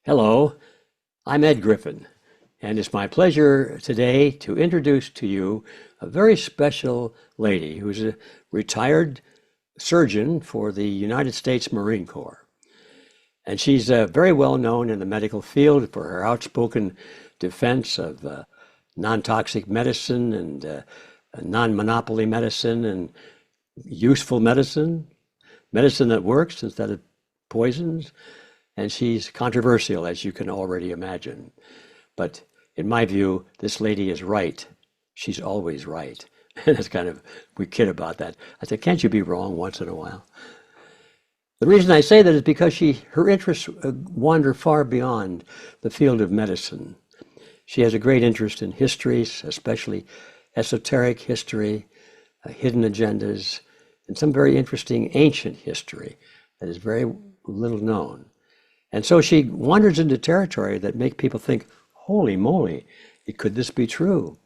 Hello, I'm Ed Griffin, and it's my pleasure today to introduce to you a very special lady who's a retired surgeon for the United States Marine Corps. And she's very well known in the medical field for her outspoken defense of non-toxic medicine and non-monopoly medicine and useful medicine, medicine that works instead of poisons. And she's controversial, as you can already imagine. But in my view, this lady is right. She's always right. And it's kind of, we kid about that. I said, can't you be wrong once in a while? The reason I say that is because her interests wander far beyond the field of medicine. She has a great interest in histories, especially esoteric history, hidden agendas, and some very interesting ancient history that is very little known. And so she wanders into territory that make people think, holy moly, could this be true?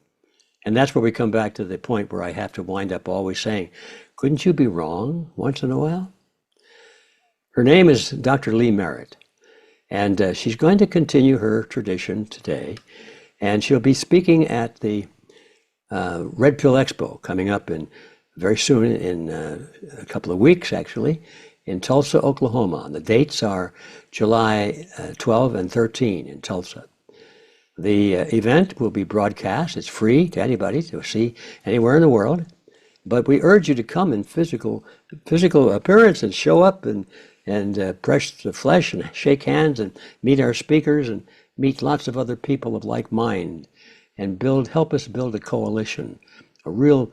And that's where we come back to the point where I have to wind up always saying, couldn't you be wrong once in a while? Her name is Dr. Lee Merritt, and she's going to continue her tradition today, and she'll be speaking at the Red Pill Expo coming up very soon, in a couple of weeks actually, in Tulsa, Oklahoma. And the dates are July 12 and 13 in Tulsa. The event will be broadcast. It's free to anybody to see anywhere in the world. But we urge you to come in physical appearance and show up and press the flesh and shake hands and meet our speakers and meet lots of other people of like mind and help us build a coalition, a real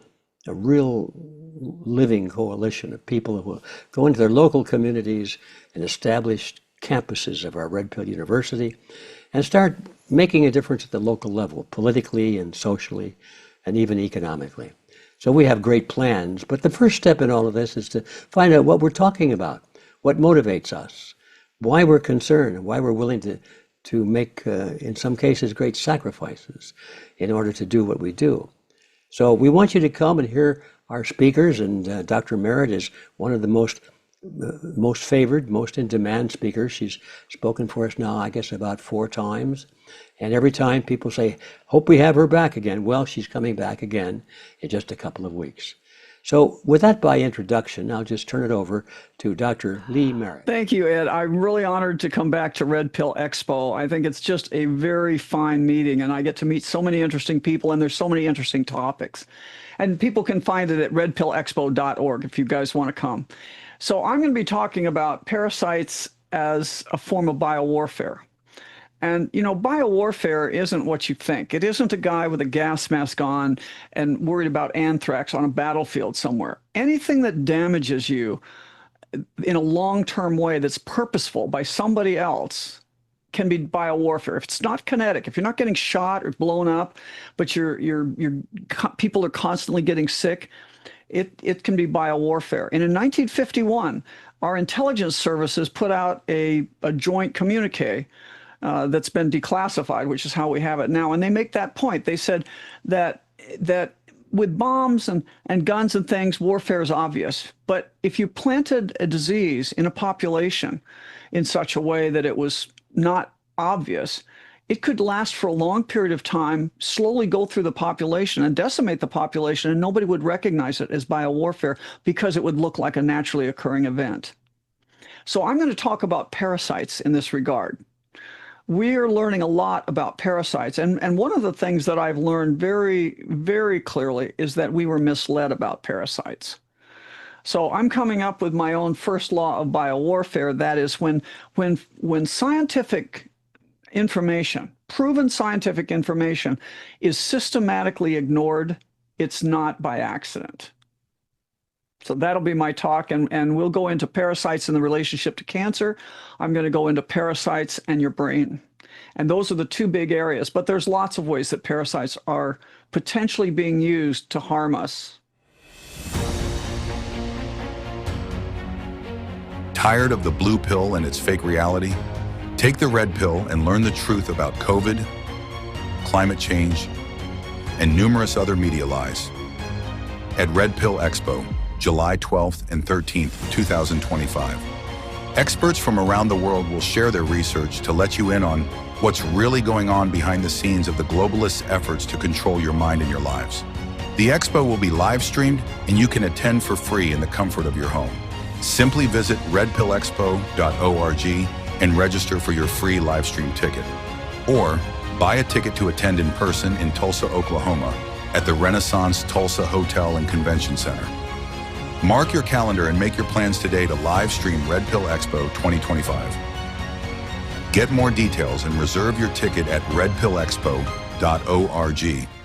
living coalition of people who will go into their local communities and establish campuses of our Red Pill University and start making a difference at the local level, politically and socially and even economically. So we have great plans, but the first step in all of this is to find out what we're talking about, what motivates us, why we're concerned, why we're willing to make, in some cases, great sacrifices in order to do what we do. So we want you to come and hear our speakers, and Dr. Merritt is one of the most favored, most in demand speakers. She's spoken for us now, I guess, about 4 times. And every time people say, hope we have her back again. Well, she's coming back again in just a couple of weeks. So with that by introduction, I'll just turn it over to Dr. Lee Merritt. Thank you, Ed. I'm really honored to come back to Red Pill Expo. I think it's just a very fine meeting, and I get to meet so many interesting people, and there's so many interesting topics. And people can find it at redpillexpo.org if you guys want to come. So I'm going to be talking about parasites as a form of biowarfare. And, you know, biowarfare isn't what you think. It isn't a guy with a gas mask on and worried about anthrax on a battlefield somewhere. Anything that damages you in a long-term way that's purposeful by somebody else can be biowarfare. If it's not kinetic, if you're not getting shot or blown up, but people are constantly getting sick, it can be biowarfare. And in 1951, our intelligence services put out a joint communique that's been declassified, which is how we have it now. And they make that point. They said that with bombs and guns and things, warfare is obvious. But if you planted a disease in a population in such a way that it was not obvious, it could last for a long period of time, slowly go through the population and decimate the population, and nobody would recognize it as biowarfare because it would look like a naturally occurring event. So I'm going to talk about parasites in this regard. We're learning a lot about parasites. And one of the things that I've learned very, very clearly is that we were misled about parasites. So I'm coming up with my own first law of biowarfare. That is when scientific information, proven scientific information, is systematically ignored, it's not by accident. So that'll be my talk, and we'll go into parasites in the relationship to cancer. I'm going to go into parasites and your brain. And those are the 2 big areas, but there's lots of ways that parasites are potentially being used to harm us. Tired of the blue pill and its fake reality? Take the red pill and learn the truth about COVID, climate change, and numerous other media lies. At Red Pill Expo, July 12th and 13th, 2025. Experts from around the world will share their research to let you in on what's really going on behind the scenes of the globalists' efforts to control your mind and your lives. The expo will be live streamed and you can attend for free in the comfort of your home. Simply visit redpillexpo.org and register for your free live stream ticket. Or buy a ticket to attend in person in Tulsa, Oklahoma at the Renaissance Tulsa Hotel and Convention Center. Mark your calendar and make your plans today to live stream Red Pill Expo 2025. Get more details and reserve your ticket at redpillexpo.org.